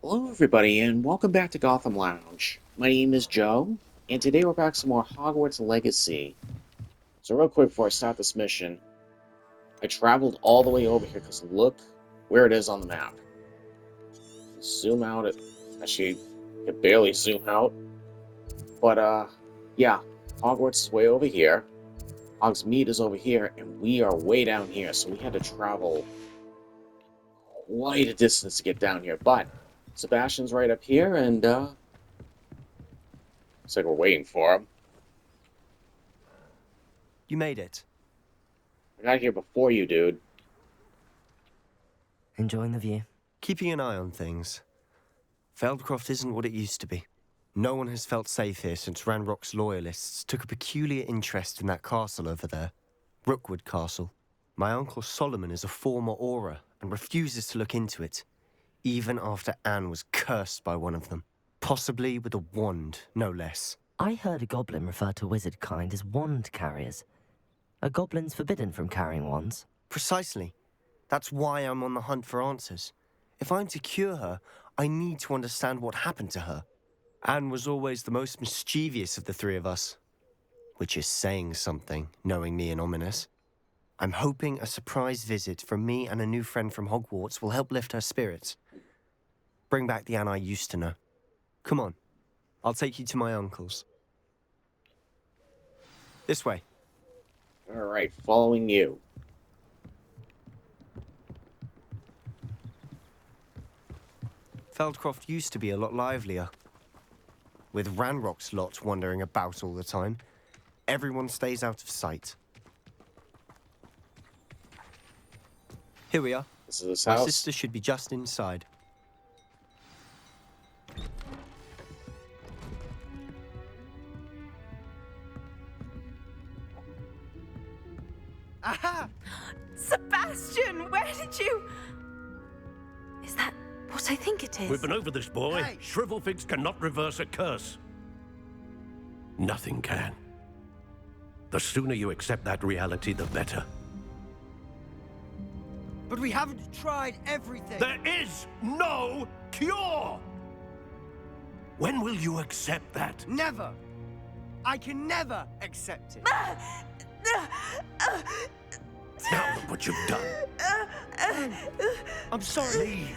Hello, everybody, and welcome back to Gotham Lounge. My name is Joe, and today we're back some more Hogwarts Legacy. So real quick before I start this mission, I traveled all the way over here because look where it is on the map. Zoom out, actually, I can barely zoom out. But, yeah, Hogwarts is way over here. Hogsmeade is over here, and we are way down here, so we had to travel quite a distance to get down here. But Sebastian's right up here, and, looks like we're waiting for him. You made it. I got here before you, dude. Enjoying the view? Keeping an eye on things. Feldcroft isn't what it used to be. No one has felt safe here since Ranrock's loyalists took a peculiar interest in that castle over there. Rookwood Castle. My uncle Solomon is a former Auror and refuses to look into it, even after Anne was cursed by one of them. Possibly with a wand, no less. I heard a goblin refer to wizard kind as wand carriers. Are goblins forbidden from carrying wands? Precisely. That's why I'm on the hunt for answers. If I'm to cure her, I need to understand what happened to her. Anne was always the most mischievous of the three of us. Which is saying something, knowing me and Ominous. I'm hoping a surprise visit from me and a new friend from Hogwarts will help lift her spirits. Bring back the Anne I used to know. Come on, I'll take you to my uncle's. This way. Alright, following you. Feldcroft used to be a lot livelier. With Ranrock's lot wandering about all the time, everyone stays out of sight. Here we are. This is his My house. sister should be just inside. Aha! Sebastian, where did you... Is that what I think it is? We've been over this, boy. Hey. Shrivelfigs cannot reverse a curse. Nothing can. The sooner you accept that reality, the better. But we haven't tried everything. There is no cure! When will you accept that? Never. I can never accept it. Now look what you've done. I'm sorry.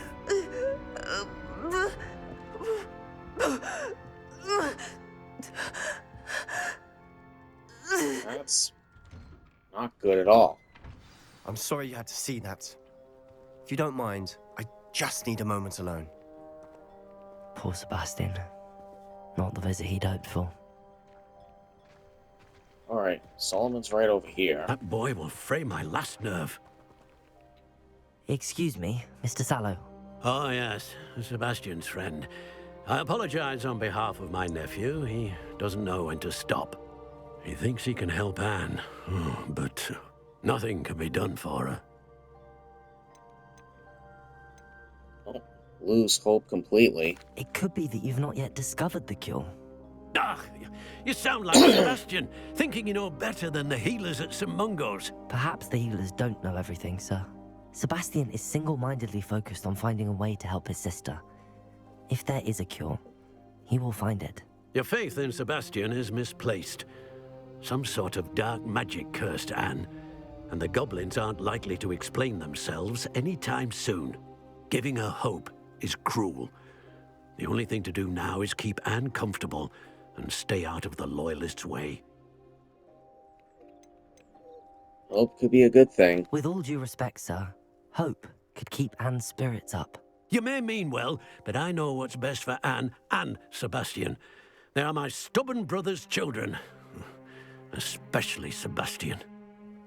That's not good at all. I'm sorry you had to see that. If you don't mind, I just need a moment alone. Poor Sebastian. Not the visit he'd hoped for. Alright, Solomon's right over here. That boy will fray my last nerve. Excuse me, Mr. Sallow. Oh, yes, Sebastian's friend. I apologize on behalf of my nephew. He doesn't know when to stop. He thinks he can help Anne, but nothing can be done for her. Don't lose hope completely. It could be that you've not yet discovered the cure. Ah, you sound like Sebastian, thinking you know better than the healers at St. Mungo's. Perhaps the healers don't know everything, sir. Sebastian is single-mindedly focused on finding a way to help his sister. If there is a cure, he will find it. Your faith in Sebastian is misplaced. Some sort of dark magic cursed Anne, and the goblins aren't likely to explain themselves anytime soon. Giving her hope is cruel. The only thing to do now is keep Anne comfortable and stay out of the Loyalists' way. Hope could be a good thing. With all due respect, sir, hope could keep Anne's spirits up. You may mean well, but I know what's best for Anne and Sebastian. They are my stubborn brother's children. Especially Sebastian.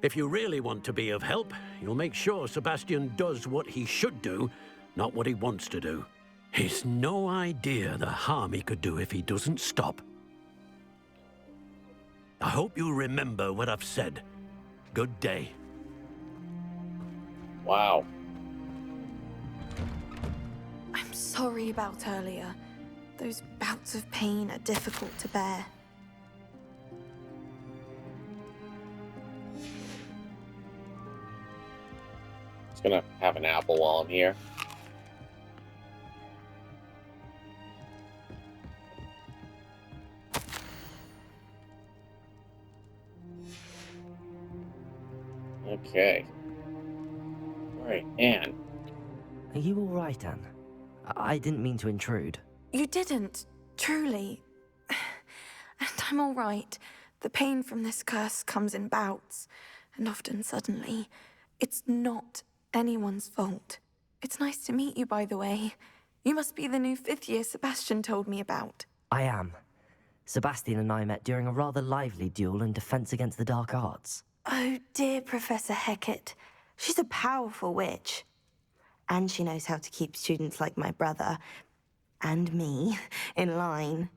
If you really want to be of help, you'll make sure Sebastian does what he should do, not what he wants to do. He's no idea the harm he could do if he doesn't stop. I hope you'll remember what I've said. Good day. Wow. I'm sorry about earlier. Those bouts of pain are difficult to bear. Just gonna have an apple while I'm here. Okay. Alright, Anne. Are you alright, Anne? I didn't mean to intrude. You didn't, truly. And I'm all right. The pain from this curse comes in bouts, and often suddenly. It's not anyone's fault. It's nice to meet you, by the way. You must be the new 5th year Sebastian told me about. I am. Sebastian and I met during a rather lively duel in Defense Against the Dark Arts. Oh, dear Professor Hecat. She's a powerful witch. And she knows how to keep students like my brother, and me, in line.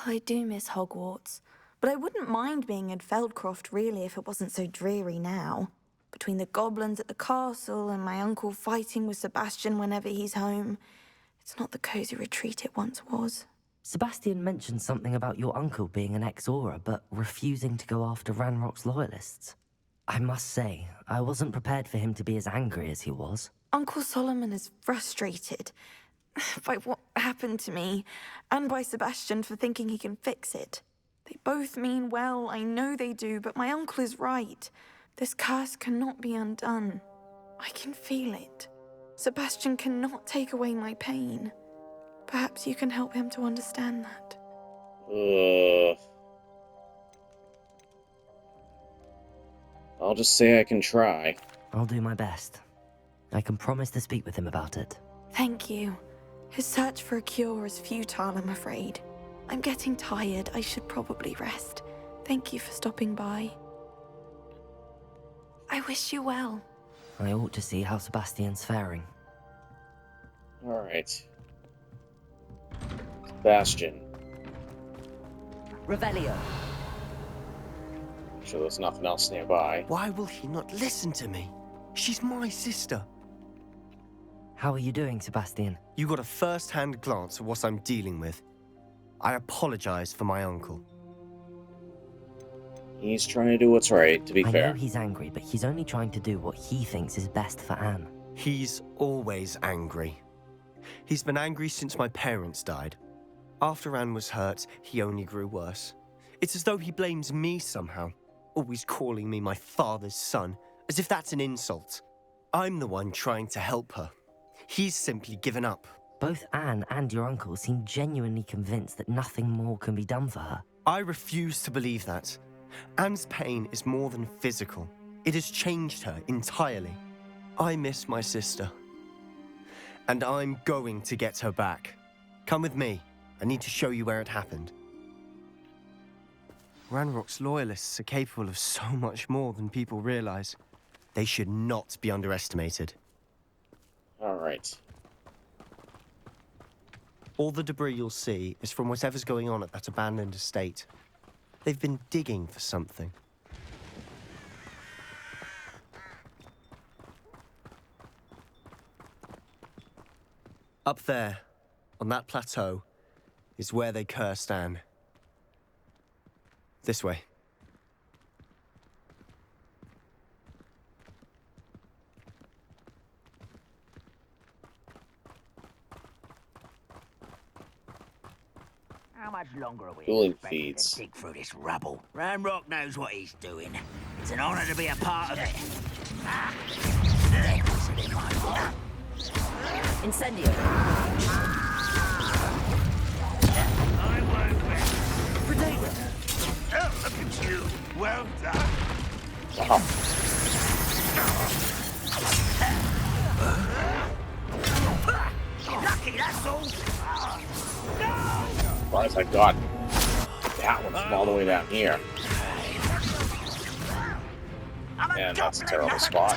I do miss Hogwarts, but I wouldn't mind being in Feldcroft, really, if it wasn't so dreary now. Between the goblins at the castle and my uncle fighting with Sebastian whenever he's home, it's not the cozy retreat it once was. Sebastian mentioned something about your uncle being an ex-Auror, but refusing to go after Ranrock's loyalists. I must say, I wasn't prepared for him to be as angry as he was. Uncle Solomon is frustrated by what happened to me, and by Sebastian for thinking he can fix it. They both mean well, I know they do, but my uncle is right. This curse cannot be undone. I can feel it. Sebastian cannot take away my pain. Perhaps you can help him to understand that. I'll just say I can try. I'll do my best. I can promise to speak with him about it. Thank you. His search for a cure is futile, I'm afraid. I'm getting tired. I should probably rest. Thank you for stopping by. I wish you well. I ought to see how Sebastian's faring. Alright. Sebastian. Revelio. Sure there's nothing else nearby. Why will he not listen to me? She's my sister. How are you doing, Sebastian? You got a first-hand glance at what I'm dealing with. I apologize for my uncle. He's trying to do what's right, to be I fair. know he's angry, but he's only trying to do what he thinks is best for Anne. He's always angry. He's been angry since my parents died. After Anne was hurt, he only grew worse. It's as though he blames me somehow, always calling me my father's son, as if that's an insult. I'm the one trying to help her. He's simply given up. Both Anne and your uncle seem genuinely convinced that nothing more can be done for her. I refuse to believe that. Anne's pain is more than physical. It has changed her entirely. I miss my sister. And I'm going to get her back. Come with me. I need to show you where it happened. Ranrock's loyalists are capable of so much more than people realize. They should not be underestimated. Alright. All the debris you'll see is from whatever's going on at that abandoned estate. They've been digging for something. Up there, on that plateau, is where they cursed Anne. This way. How much longer are we Cooling expected feeds. to dig through this rubble? Ranrock knows what he's doing. It's an honor to be a part of it. Incendio. I won't rest. Predator. Oh, look at you. Well done. Wow. Lucky, that's all. As far as I got, that one from all the way down here. And that's a terrible spot.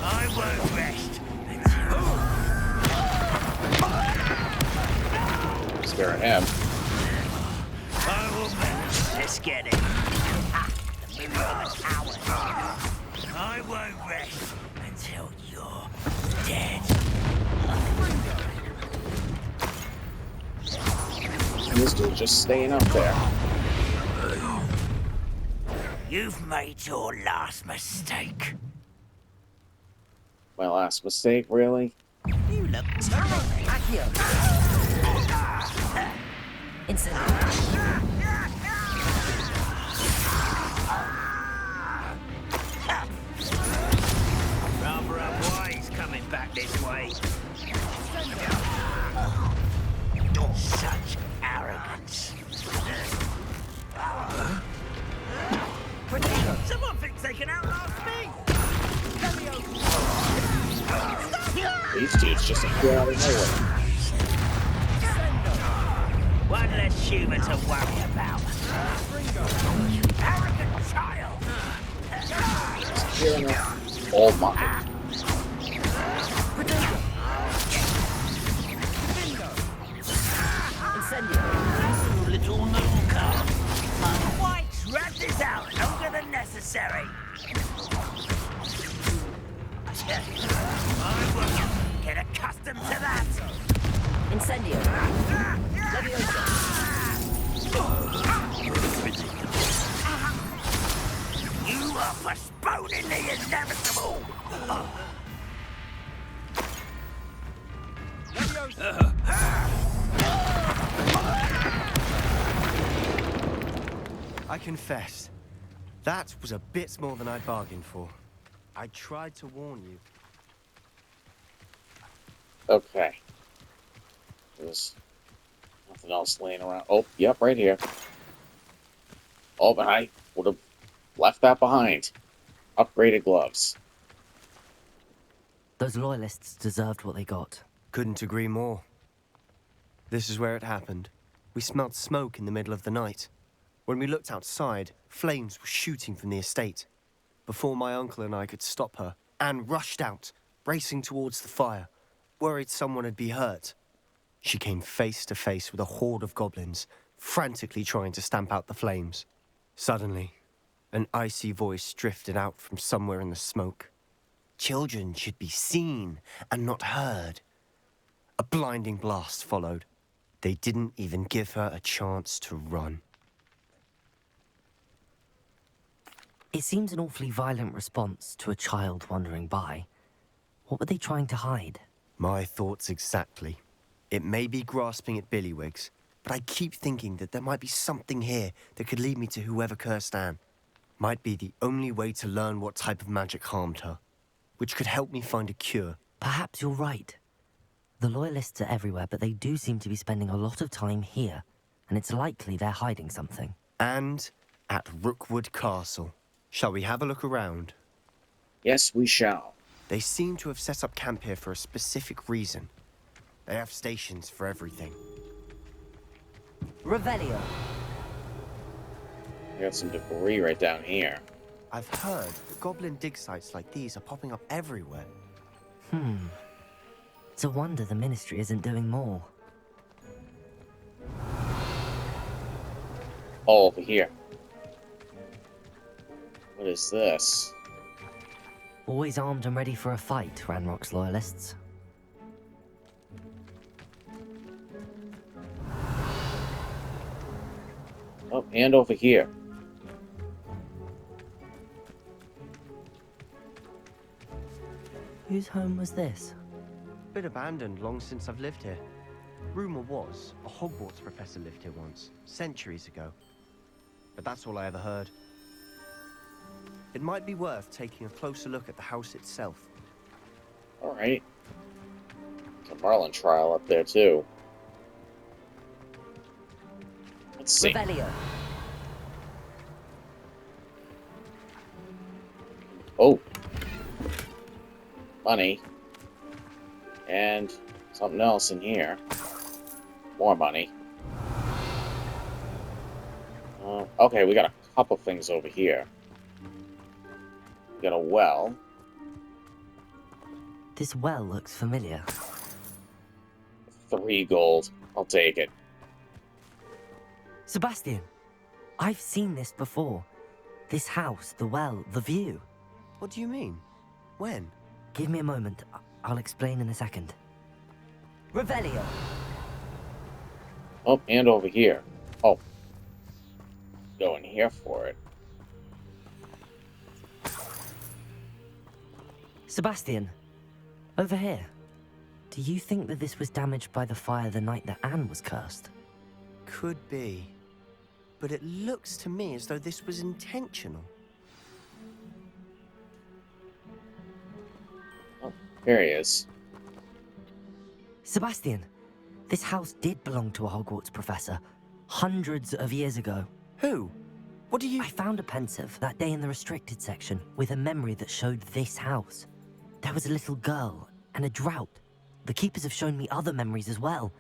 I won't rest. Spare him. I will manage. Let's get it. The moon on the tower. I won't rest until you're dead. And this dude just staying up there. You've made your last mistake. My last mistake, really? You look terrific. Rather have wise coming back this way. Such arrogance. Someone thinks they can outlast me! These dudes just appear out of nowhere. One less humour to worry about. You arrogant child! Appearing out all mine. Little nooka! Why drag this out longer than necessary? I will get accustomed to that! Incendio. You are postponing the inevitable! I confess, that was a bit more than I'd bargained for. I tried to warn you. Okay. There's nothing else laying around. Oh, yep, right here. Oh, but I would have left that behind. Upgraded gloves. Those loyalists deserved what they got. Couldn't agree more. This is where it happened. We smelled smoke in the middle of the night. When we looked outside, flames were shooting from the estate. Before my uncle and I could stop her, Anne rushed out, racing towards the fire, worried someone had been hurt. She came face to face with a horde of goblins, frantically trying to stamp out the flames. Suddenly, an icy voice drifted out from somewhere in the smoke. Children should be seen and not heard. A blinding blast followed. They didn't even give her a chance to run. It seems an awfully violent response to a child wandering by. What were they trying to hide? My thoughts exactly. It may be grasping at billywhigs, but I keep thinking that there might be something here that could lead me to whoever cursed Anne. Might be the only way to learn what type of magic harmed her, which could help me find a cure. Perhaps you're right. The loyalists are everywhere, but they do seem to be spending a lot of time here, and it's likely they're hiding something. And at Rookwood Castle. Shall we have a look around? Yes, we shall. They seem to have set up camp here for a specific reason. They have stations for everything. Revelio. We got some debris right down here. I've heard that goblin dig sites like these are popping up everywhere. It's a wonder the Ministry isn't doing more. Oh, over here. What is this? Always armed and ready for a fight, Ranrock's loyalists. Oh, and over here. Whose home was this? Been abandoned long since I've lived here. Rumor was a Hogwarts professor lived here once, centuries ago. But that's all I ever heard. It might be worth taking a closer look at the house itself. Alright. There's a Merlin trial up there, too. Let's see. Revelio. Oh. Money. And something else in here. More money. Okay, we got a couple things over here. We got a well. This well looks familiar. 3 gold. I'll take it. Sebastian, I've seen this before. This house, the well, the view. What do you mean? When? Give me a moment. I'll explain in a second. Revelio. Oh, and over here. Oh. Go in here for it. Sebastian, over here. Do you think that this was damaged by the fire the night that Anne was cursed? could be. But it looks to me as though this was intentional. Oh, here he is. Sebastian, this house did belong to a Hogwarts professor hundreds of years ago. Who? What do you... I found a pensive that day in the restricted section with a memory that showed this house. There was a little girl and a drought. The keepers have shown me other memories as well.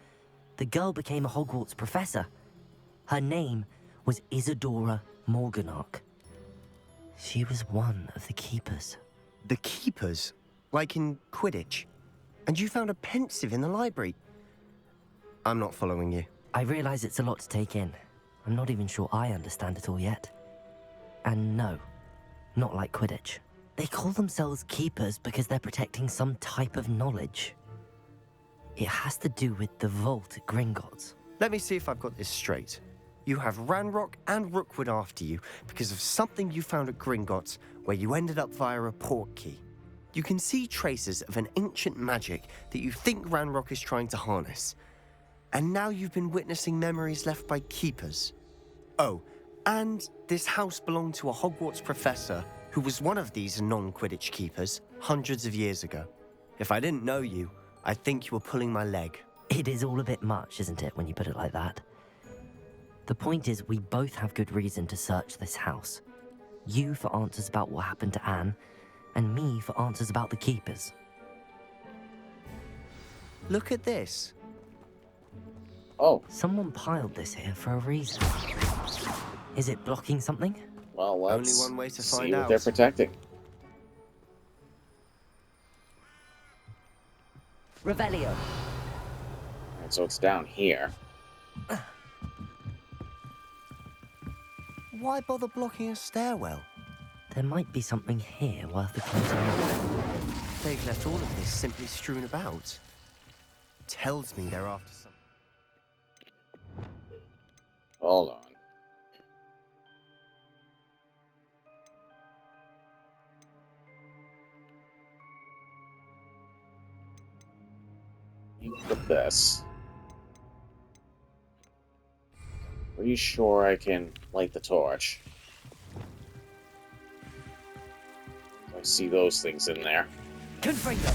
The girl became a Hogwarts professor. Her name was Isadora Morganach. She was one of the keepers. The keepers? Like in Quidditch? And you found a pensive in the library? I'm not following you. I realize it's a lot to take in. I'm not even sure I understand it all yet. And no, not like Quidditch. They call themselves keepers because they're protecting some type of knowledge. It has to do with the vault at Gringotts. Let me see if I've got this straight. You have Ranrock and Rookwood after you because of something you found at Gringotts where you ended up via a portkey. You can see traces of an ancient magic that you think Ranrock is trying to harness. And now you've been witnessing memories left by keepers. Oh, and this house belonged to a Hogwarts professor who was one of these non-Quidditch keepers hundreds of years ago. If I didn't know you, I'd think you were pulling my leg. It is all a bit much, isn't it, when you put it like that? The point is, we both have good reason to search this house. You for answers about what happened to Anne, and me for answers about the keepers. Look at this. Oh, Someone piled this here for a reason. Is it blocking something? well, let's Only one way to see find what out. they're protecting. Revelio. Alright, so it's down here. Why bother blocking a stairwell? There might be something here worth a closer look. They've left all of this simply strewn about. Tells me they're after something. Hold on. You put this. Pretty sure I can light the torch. I see those things in there. Confringo!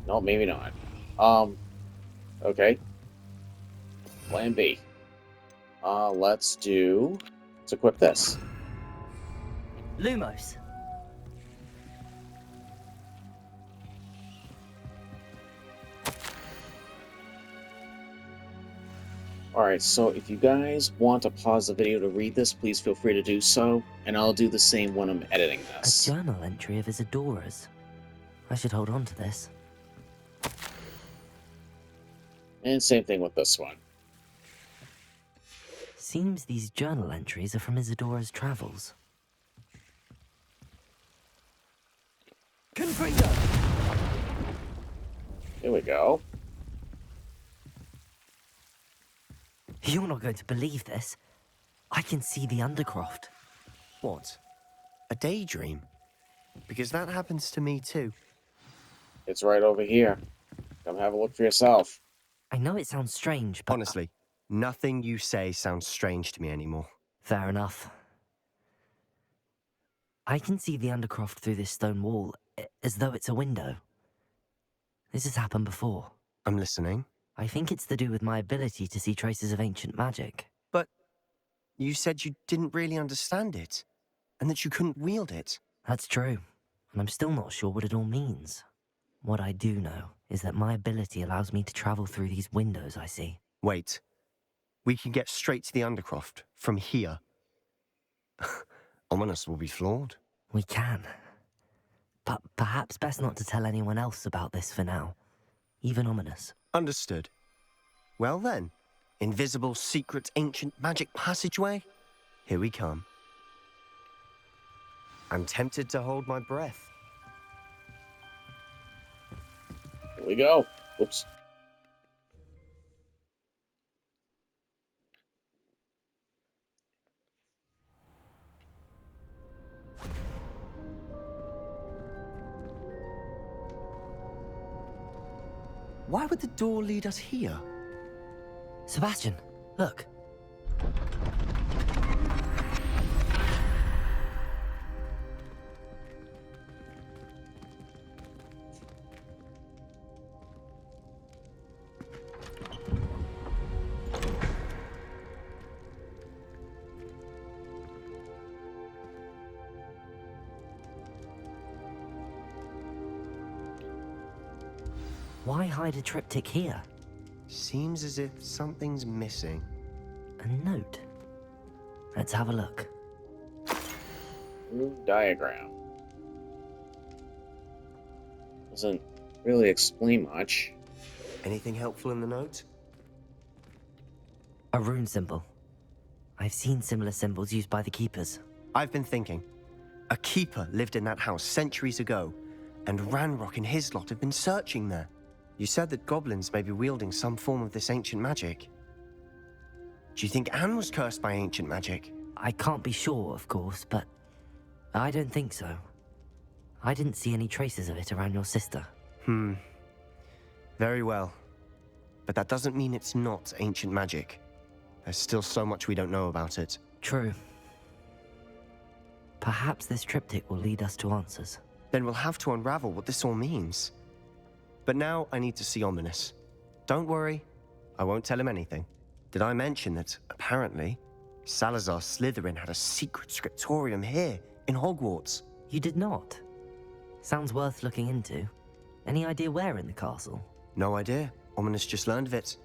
No, maybe not. Okay. Plan B. Let's equip this. Lumos. Alright, so if you guys want to pause the video to read this, please feel free to do so, and I'll do the same when I'm editing A this. journal entry of Isadora's. I should hold on to this. And same thing with this one. Seems these journal entries are from Isadora's travels. Confringo! Here we go. You're not going to believe this. I can see the Undercroft. What? A daydream? Because that happens to me too. It's right over here. Come have a look for yourself. I know it sounds strange, but... Honestly, nothing you say sounds strange to me anymore. Fair enough. I can see the Undercroft through this stone wall, as though it's a window. This has happened before. I'm listening. I think it's to do with my ability to see traces of ancient magic. But you said you didn't really understand it, and that you couldn't wield it. That's true, and I'm still not sure what it all means. What I do know is that my ability allows me to travel through these windows I see. Wait. We can get straight to the Undercroft from here. Ominous will be flawed. We can. But perhaps best not to tell anyone else about this for now. Even Ominous. Understood. Well then, invisible, secret, ancient magic passageway? Here we come. I'm tempted to hold my breath. Here we go. Oops. Why would the door lead us here? Sebastian, look. Why hide a triptych here? Seems as if something's missing. A note. Let's have a look. New diagram. Doesn't really explain much. Anything helpful in the note? A rune symbol. I've seen similar symbols used by the keepers. I've been thinking. A keeper lived in that house centuries ago, and Ranrock and his lot have been searching there. You said that goblins may be wielding some form of this ancient magic. Do you think Anne was cursed by ancient magic? I can't be sure, of course, but I don't think so. I didn't see any traces of it around your sister. Very well. But that doesn't mean it's not ancient magic. There's still so much we don't know about it. True. Perhaps this triptych will lead us to answers. Then we'll have to unravel what this all means. But now I need to see Ominous. Don't worry, I won't tell him anything. Did I mention that, apparently, Salazar Slytherin had a secret scriptorium here, in Hogwarts? You did not? Sounds worth looking into. Any idea where in the castle? No idea. Ominous just learned of it.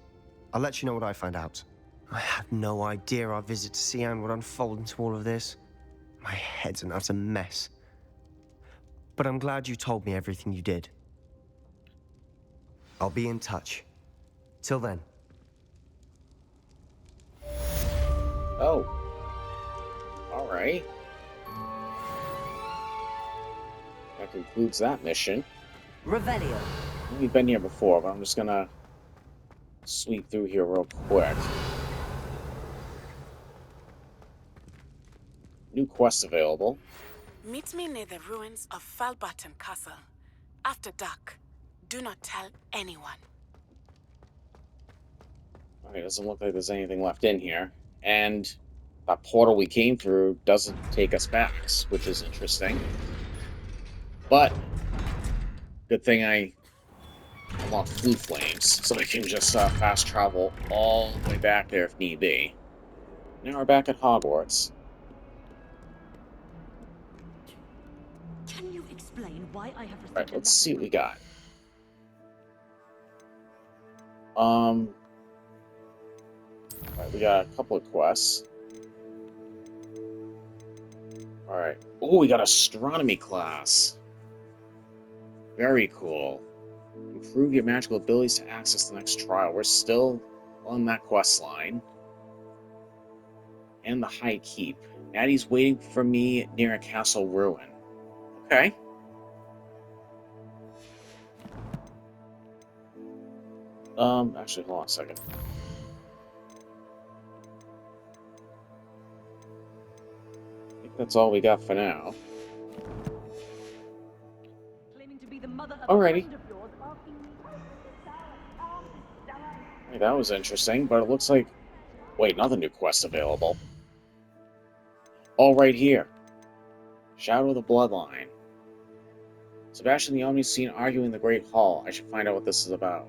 I'll let you know what I find out. I had no idea our visit to see Anne would unfold into all of this. My head's an utter mess. But I'm glad you told me everything you did. I'll be in touch. Till then. Oh. Alright. That concludes that mission. Revelio. We've been here before, but I'm just gonna sweep through here real quick. New quest available. Meet me near the ruins of Falbaton Castle. After dark. Do not tell anyone. Alright, doesn't look like there's anything left in here. And that portal we came through doesn't take us back, which is interesting. But, good thing I unlocked Blue Flames, so I can just fast travel all the way back there if need be. Now we're back at Hogwarts. Can you explain why I have received Alright, a let's see letter what we from- got. Alright, we got a couple of quests. Alright. Oh, we got astronomy class. Very cool. Improve your magical abilities to access the next trial. We're still on that quest line. And the High Keep. Maddie's waiting for me near a castle ruin. Okay. Actually, hold on a second. I think that's all we got for now. Claiming to be the mother of Alrighty. a friend of yours, asking me, Hey, that was interesting, but it looks like... Wait, another new quest available. All right here. Shadow of the Bloodline. Sebastian the Omni seen arguing in the Great Hall. I should find out what this is about.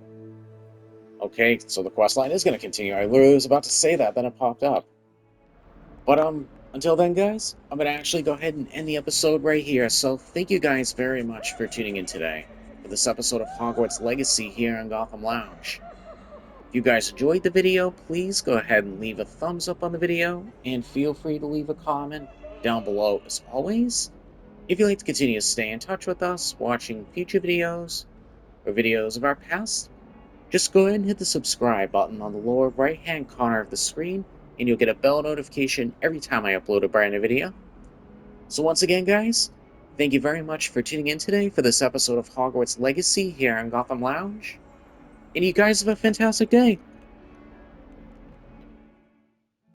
Okay, so the quest line is going to continue. I literally was about to say that, then it popped up. But, until then, guys, I'm going to actually go ahead and end the episode right here. So, thank you guys very much for tuning in today for this episode of Hogwarts Legacy here on Gotham Lounge. If you guys enjoyed the video, please go ahead and leave a thumbs up on the video, and feel free to leave a comment down below as always. If you'd like to continue to stay in touch with us, watching future videos, or videos of our past, just go ahead and hit the subscribe button on the lower right-hand corner of the screen, and you'll get a bell notification every time I upload a brand new video. So once again, guys, thank you very much for tuning in today for this episode of Hogwarts Legacy here on Gotham Lounge. And you guys have a fantastic day.